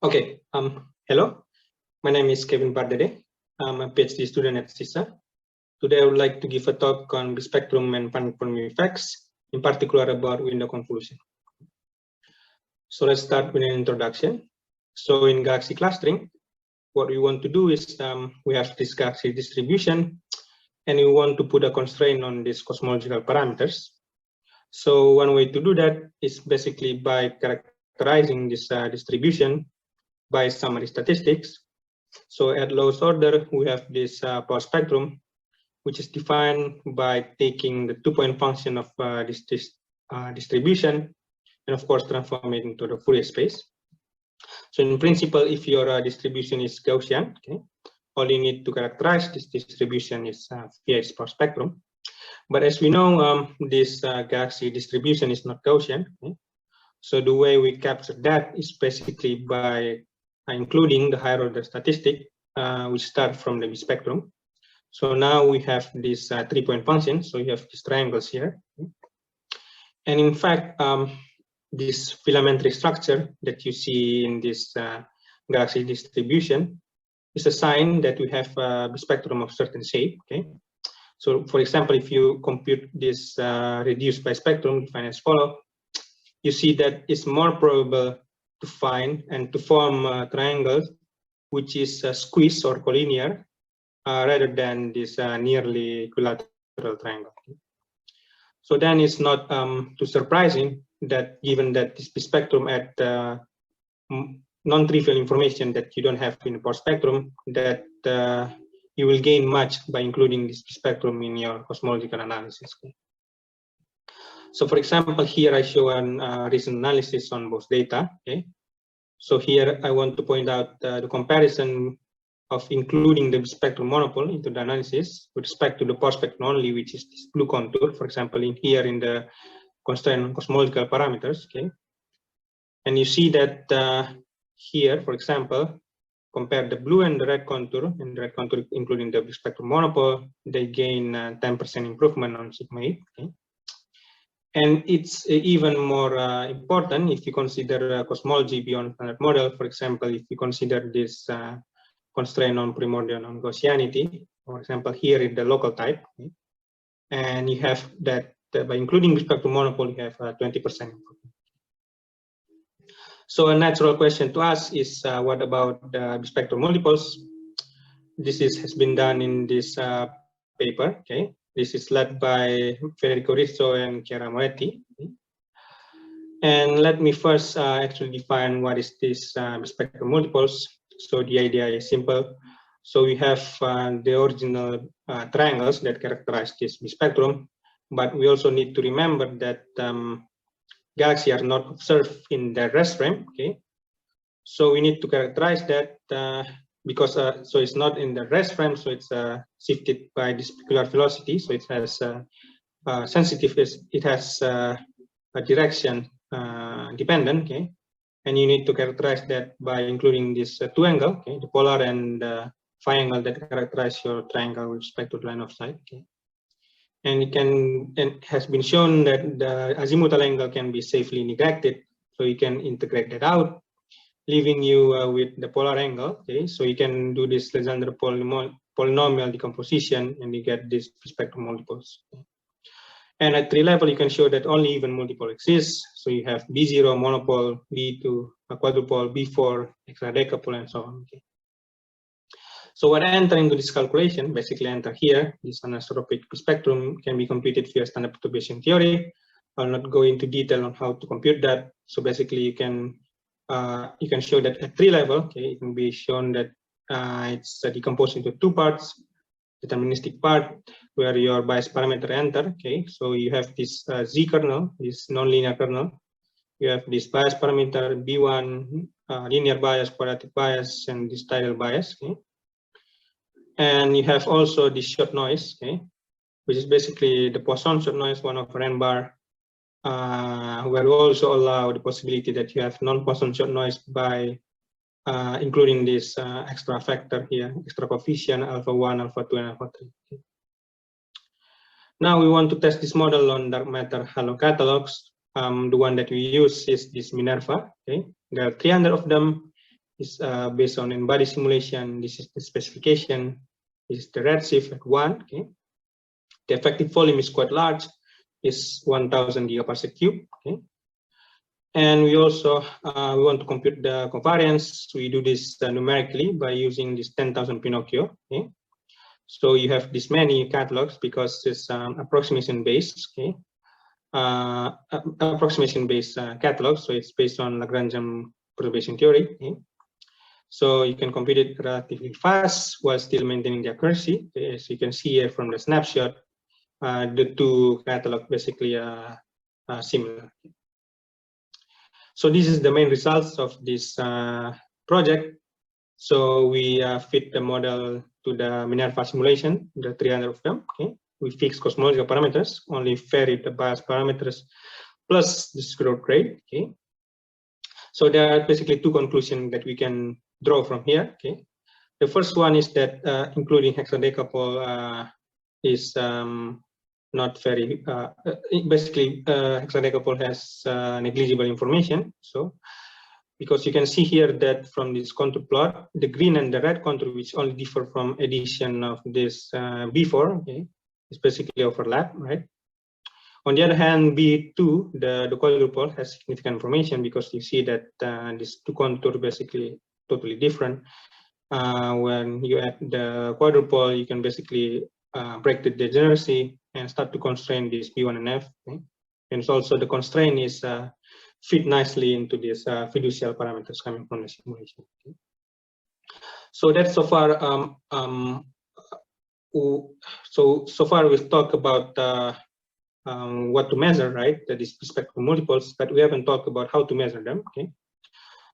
Okay, hello, my name is Kevin Pardede. I'm a PhD student at CISA. Today I would like to give a talk on bispectrum and Finite-Volume effects, in particular about window convolution. So let's start with an introduction. So in galaxy clustering, what we want to do is we have this galaxy distribution, and we want to put a constraint on these cosmological parameters. So one way to do that is basically by characterizing this distribution by summary statistics. So at lowest order, we have this power spectrum, which is defined by taking the two-point function of this distribution, and of course transform it into the Fourier-space. So in principle, if your distribution is Gaussian, okay, all you need to characterize this distribution is via its power spectrum. But as we know, this galaxy distribution is not Gaussian. Okay? So the way we capture that is basically by including the higher order statistic, which start from the bispectrum. So now we have this three-point function. So you have these triangles here. And in fact, this filamentary structure that you see in this galaxy distribution is a sign that we have a bispectrum of certain shape. Okay. So for example, if you compute this reduced bispectrum defined as follows, you see that it's more probable to find and to form triangles which is squeezed or collinear rather than this nearly equilateral triangle. So then it's not too surprising that given that this bispectrum at non-trivial information that you don't have in the power spectrum, that you will gain much by including this bispectrum in your cosmological analysis. So for example, here I show a recent analysis on both data. Okay. So here I want to point out the comparison of including the bispectrum monopole into the analysis with respect to the power spectrum only, which is this blue contour, for example, in here in the constraint on cosmological parameters. Okay. And you see that here, for example, compare the blue and the red contour, and the red contour including the bispectrum monopole, they gain 10% improvement on sigma 8. Okay. And it's even more important if you consider cosmology beyond standard model. For example, if you consider this constraint on primordial non-Gaussianity, for example, here in the local type, okay, and you have that by including bispectrum monopole, you have 20% improvement. So a natural question to ask is what about the bispectrum multiples? This has been done in this paper. Okay. This is led by Federico Rizzo and Chiara Moretti. And let me first actually define what is this bispectrum multiples. So the idea is simple. So we have the original triangles that characterize this bispectrum, but we also need to remember that galaxies are not observed in the rest frame. Okay, so we need to characterize that because so it's not in the rest frame, so it's shifted by this specular velocity. So it has sensitive. It has a direction dependent. Okay, and you need to characterize that by including this two angle, okay, the polar and phi angle that characterize your triangle with respect to the line of sight. Okay, and it has been shown that the azimuthal angle can be safely neglected, so you can integrate that out, leaving you with the polar angle. Okay, so you can do this Legendre polynomial decomposition, and you get this bispectrum multiples. Okay. And at tree level, you can show that only even multiple exists. So you have B0 monopole, B2 a quadrupole, B4 hexadecapole, and so on. Okay. So when I enter into this calculation, basically enter here, this anisotropic spectrum can be computed via standard perturbation theory. I'll not go into detail on how to compute that. So basically, you can show that at tree level, okay, it can be shown that it's decomposed into two parts. Deterministic part where your bias parameter enter. Okay, so you have this Z kernel, this nonlinear kernel. You have this bias parameter B1, linear bias, quadratic bias, and this tidal bias. Okay, and you have also this short noise. Okay, which is basically the Poisson short noise, one of N bar, where we also allow the possibility that you have non-Poisson short noise by including this extra factor here, extra coefficient alpha 1, alpha 2, and alpha 3. Okay. Now we want to test this model on dark matter halo catalogs. The one that we use is this Minerva. Okay, there are 300 of them. is based on embodied simulation. This is the specification. This is the redshift at 1. Okay. The effective volume is quite large, is 1000 gigaparsec cube. Okay. And we also we want to compute the covariance. We do this numerically by using this 10,000 Pinocchio. Okay. So you have this many catalogs because it's approximation based. Okay. Approximation based catalog. So it's based on Lagrangian perturbation theory. Okay. So you can compute it relatively fast while still maintaining the accuracy. Okay. As you can see here from the snapshot, the two catalogs basically are similar. So this is the main results of this project. So we fit the model to the Minerva simulation, the 300 of them. Okay. We fix cosmological parameters, only vary the bias parameters plus the growth rate. Okay. So there are basically two conclusions that we can draw from here. Okay. The first one is that including hexadecapole is not very basically hexadecapole has negligible information. So because you can see here that from this contour plot, the green and the red contour, which only differ from addition of this before, okay, is basically overlap, right? On the other hand, B2, the quadrupole has significant information because you see that these two contours basically totally different. When you add the quadrupole, you can basically break the degeneracy and start to constrain this B1 and F. Okay? And also the constraint is fit nicely into these fiducial parameters coming from the simulation. Okay? So that's so far. So far we've talked about what to measure, right? That is bispectrum multipoles, but we haven't talked about how to measure them. Okay.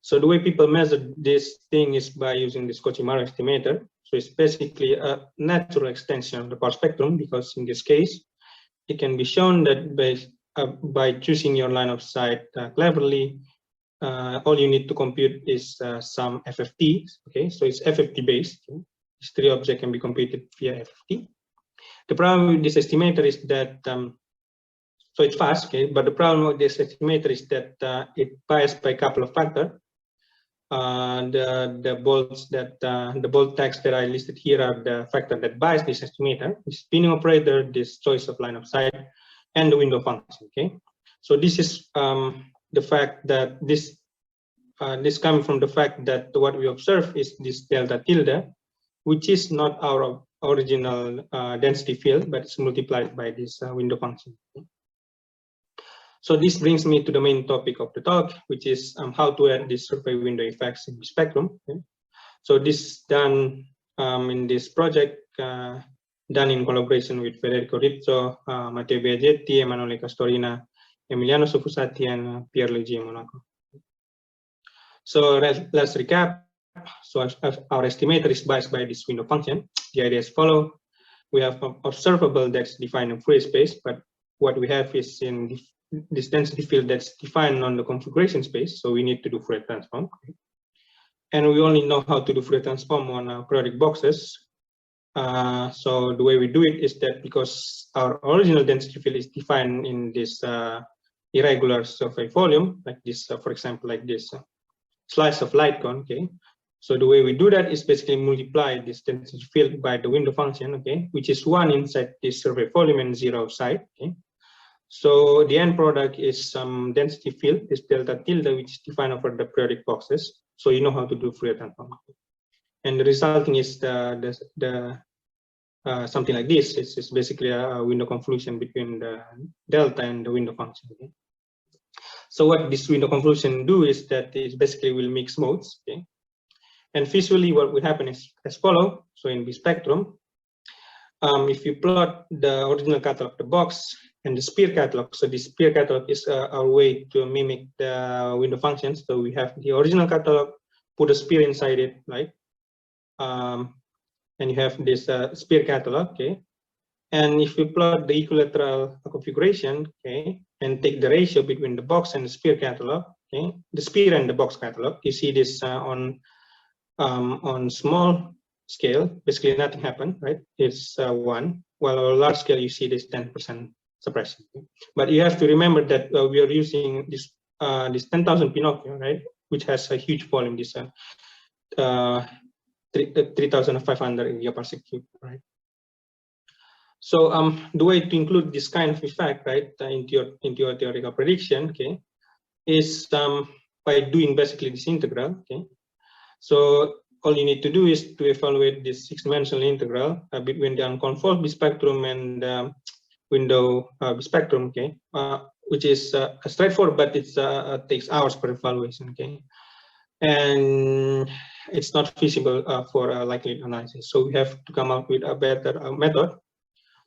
So the way people measure this thing is by using this Cauchy-Maru estimator. So it's basically a natural extension of the power spectrum, because in this case, it can be shown that by choosing your line of sight cleverly, all you need to compute is some FFT. Okay, so it's FFT based. Okay? These three objects can be computed via FFT. The problem with this estimator is that so it's fast, okay, but the problem with this estimator is that it biased by a couple of factors. The bold text that I listed here are the factor that bias this estimator: the spinning operator, this choice of line of sight, and the window function. Okay, so this is the fact that this coming from the fact that what we observe is this delta tilde, which is not our original density field, but it's multiplied by this window function. Okay? So this brings me to the main topic of the talk, which is how to add these survey window effects in the spectrum. Okay? So this is done in this project, done in collaboration with Federico Rizzo, Matteo Biagetti, Emanuele Castorina, Emiliano Sofusati, and Pierre Luigi Monaco. So let's recap. So our estimator is biased by this window function. The idea is follow. We have observable that's defined in Fourier space, but what we have is in this density field that's defined on the configuration space. So we need to do Fourier transform. Okay? And we only know how to do Fourier transform on periodic boxes. So the way we do it is that because our original density field is defined in this irregular survey volume, like this, for example, like this slice of light cone. Okay. So the way we do that is basically multiply this density field by the window function, okay, which is 1 inside this survey volume and 0 outside. Okay. So the end product is some density field, this delta tilde, which is defined over the periodic boxes. So you know how to do Fourier transform. And the resulting is something like this. It's basically a window convolution between the delta and the window function. Okay? So what this window convolution do is that it basically will mix modes. Okay? And visually, what will happen is as follows. So in Bispectrum, if you plot the original catalog of the box and the sphere catalog, so the sphere catalog is our way to mimic the window functions. So we have the original catalog, put a sphere inside it, right? And you have this sphere catalog, okay? And if you plot the equilateral configuration, okay, and take the ratio between the box and the sphere catalog, okay, the sphere and the box catalog, you see this on small scale, basically nothing happened, right? It's 1. While on large scale, you see this 10% suppression. Okay? But you have to remember that we are using this 10,000 Pinocchio, right? Which has a huge volume. This 3,500 gigaparsec cube, right? So the way to include this kind of effect, right, into your theoretical prediction, okay, is by doing basically this integral, okay. So all you need to do is to evaluate this 6-dimensional integral between the unconvolved bispectrum and window bispectrum, okay, which is straightforward, but it takes hours per evaluation, okay, and it's not feasible for likelihood analysis. So we have to come up with a better method.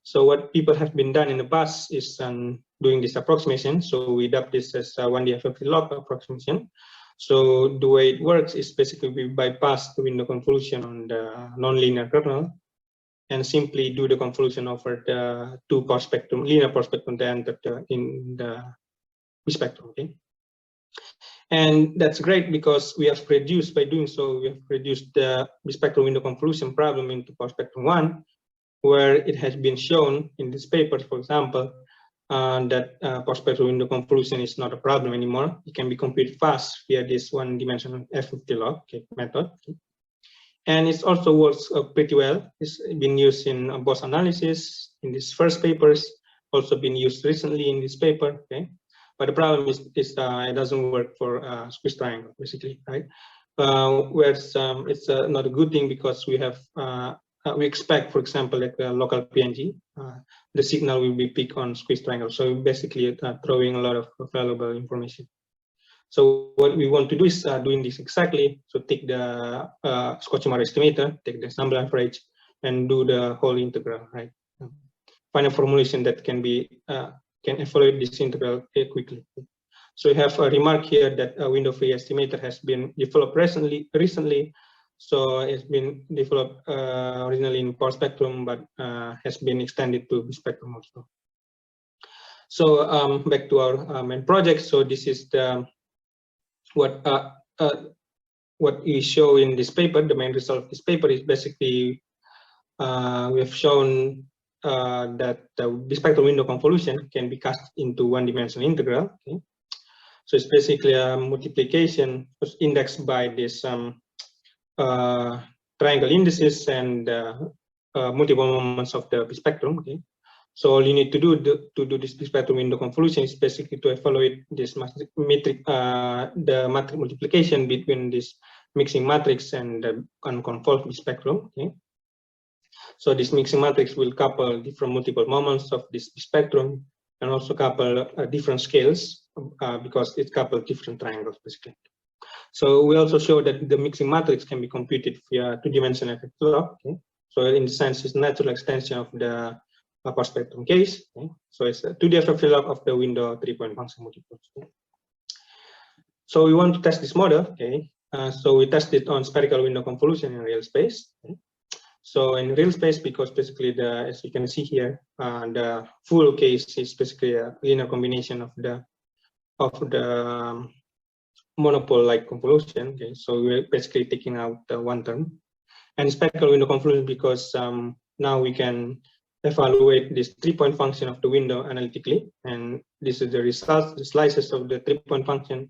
So what people have been done in the past is doing this approximation. So we dub this as 1D FFT log approximation. So the way it works is basically we bypass the window convolution on the nonlinear kernel and simply do the convolution over the two spectrum, linear spectrum that entered in the bispectrum. Okay, and that's great because we have reduced, by doing so, we have reduced the bispectrum window convolution problem into spectrum 1, where it has been shown in this paper, for example, that spectrum window convolution is not a problem anymore. It can be computed fast via this 1-dimensional FFT log method. And it also works pretty well. It's been used in Bose analysis in these first papers, also been used recently in this paper. Okay, but the problem is it doesn't work for squeeze triangle, basically, right? Where it's not a good thing because we have we expect, for example, like a local PNG, the signal will be picked on squeeze triangle. So basically throwing a lot of valuable information. So what we want to do is doing this exactly. So take the Cosmology estimator, take the sample average, and do the whole integral, right? Find a formulation that can be can evaluate this integral quickly. So we have a remark here that a window-free estimator has been developed recently. So it's been developed originally in power spectrum, but has been extended to spectrum also. So back to our main project. So this is the what we show in this paper. The main result of this paper is basically we have shown that the bispectrum window convolution can be cast into 1-dimensional integral. Okay, so it's basically a multiplication indexed by this triangle indices and multiple moments of the bispectrum. Okay, so all you need to do to do this bispectrum window convolution is basically to evaluate this metric, the matrix multiplication between this mixing matrix and the unconvolved bispectrum. Okay, so this mixing matrix will couple different multiple moments of this bispectrum and also couple different scales because it couples different triangles basically. So we also show that the mixing matrix can be computed via 2-dimensional FFT log. Okay, so in the sense it's natural extension of the power spectrum case. Okay, so it's a 2D FFT log of the window 3-point function multipoles. Okay. So we want to test this model. Okay, so we test it on spherical window convolution in real space. Okay. So in real space, because basically as you can see here, the full case is basically a linear combination of the monopole-like convolution. Okay, so we're basically taking out one term, and spherical window convolution because now we can evaluate this 3-point function of the window analytically, and this is the results, the slices of the 3-point function.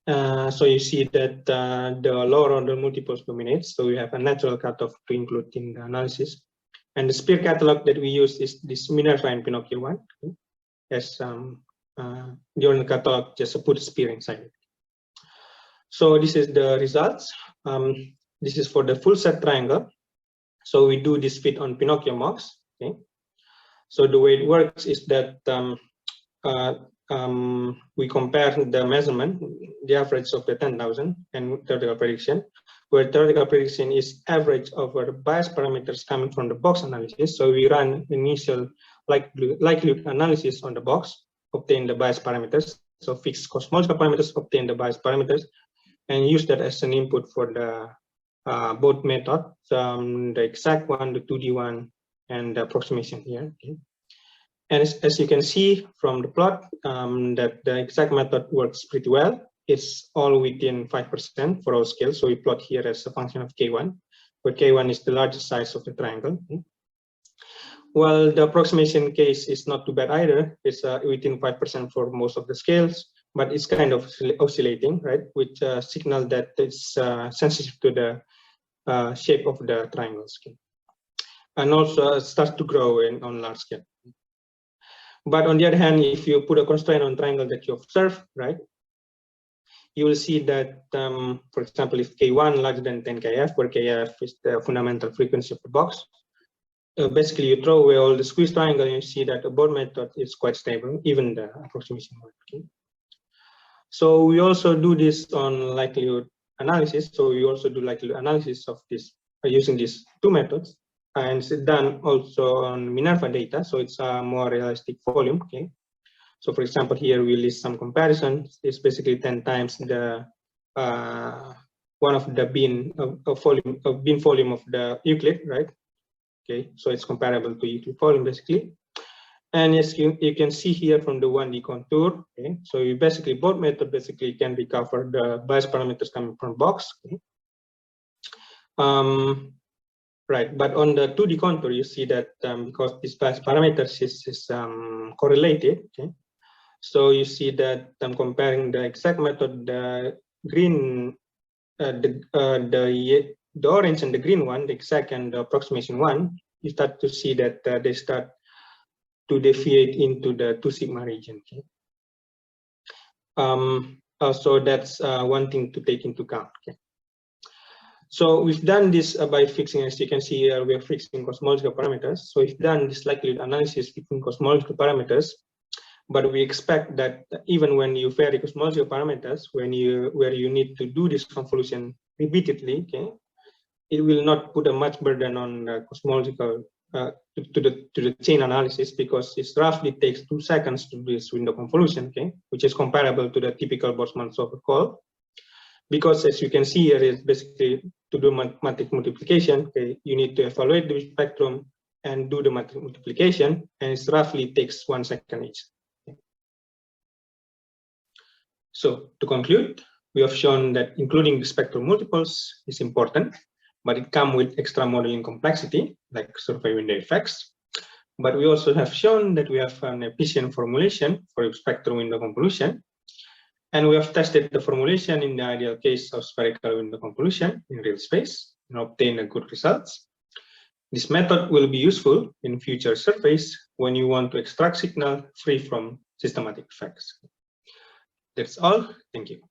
So you see that the lower order multiples dominates, so we have a natural cutoff to include in the analysis. And the spear catalog that we use is this Minerva and Pinocchio one. Okay, as the original catalog just put a spear inside it. So this is the results. This is for the full set triangle. So we do this fit on Pinocchio mocks. Okay, so the way it works is that we compare the measurement, the average of the 10,000 and theoretical prediction, where theoretical prediction is average over bias parameters coming from the box analysis. So we run initial likelihood analysis on the box, obtain the bias parameters, so fix cosmological parameters, obtain the bias parameters, and use that as an input for the both methods, the exact one, the 2D one, and the approximation here. Okay. And as you can see from the plot, that the exact method works pretty well. It's all within 5% for all scales. So we plot here as a function of K1, where K1 is the largest size of the triangle. Okay. Well, the approximation case is not too bad either. It's within 5% for most of the scales. but it's kind of oscillating, right? Which signal that it's sensitive to the shape of the triangle scale, and also starts to grow on large scale. But on the other hand, if you put a constraint on triangle that you observe, right, you will see that, for example, if K1 larger than 10 kF, where kF is the fundamental frequency of the box, basically you throw away all the squeeze triangle and you see that the Bode method is quite stable, even the approximation one. Okay? So we also do this on likelihood analysis. So we also do likelihood analysis of this using these two methods, and it's done also on Minerva data. So it's a more realistic volume. Okay. So for example, here we list some comparisons. It's basically 10 times the one of the bin volume of the Euclid, right? Okay, so it's comparable to Euclid volume basically. And yes, you can see here from the 1D contour. Okay, so you basically Bode method basically can recover the bias parameters coming from box. Okay. Right, but on the 2D contour, you see that because this bias parameters is correlated. Okay. So you see that I'm comparing the exact method, the green, the orange and the green one, the exact and the approximation one, you start to see that they start to deviate into the 2 sigma region. Okay? So that's one thing to take into account. Okay? So we've done this by fixing, as you can see here, we are fixing cosmological parameters. So we've done this likelihood analysis fixing cosmological parameters. But we expect that even when you vary cosmological parameters, where you need to do this convolution repeatedly, okay, it will not put a much burden on cosmological to the chain analysis, because it roughly takes 2 seconds to do this window convolution, okay, which is comparable to the typical Boltzmann-Sobel call. Because as you can see here, is basically to do mathematical multiplication. Okay, you need to evaluate the spectrum and do the mathematical multiplication, and it roughly takes 1 second each. So to conclude, we have shown that including the spectral multiples is important, but it comes with extra modeling complexity, like survey window effects. But we also have shown that we have an efficient formulation for spectral window convolution. And we have tested the formulation in the ideal case of spherical window convolution in real space and obtained good results. This method will be useful in future surveys when you want to extract signal free from systematic effects. That's all. Thank you.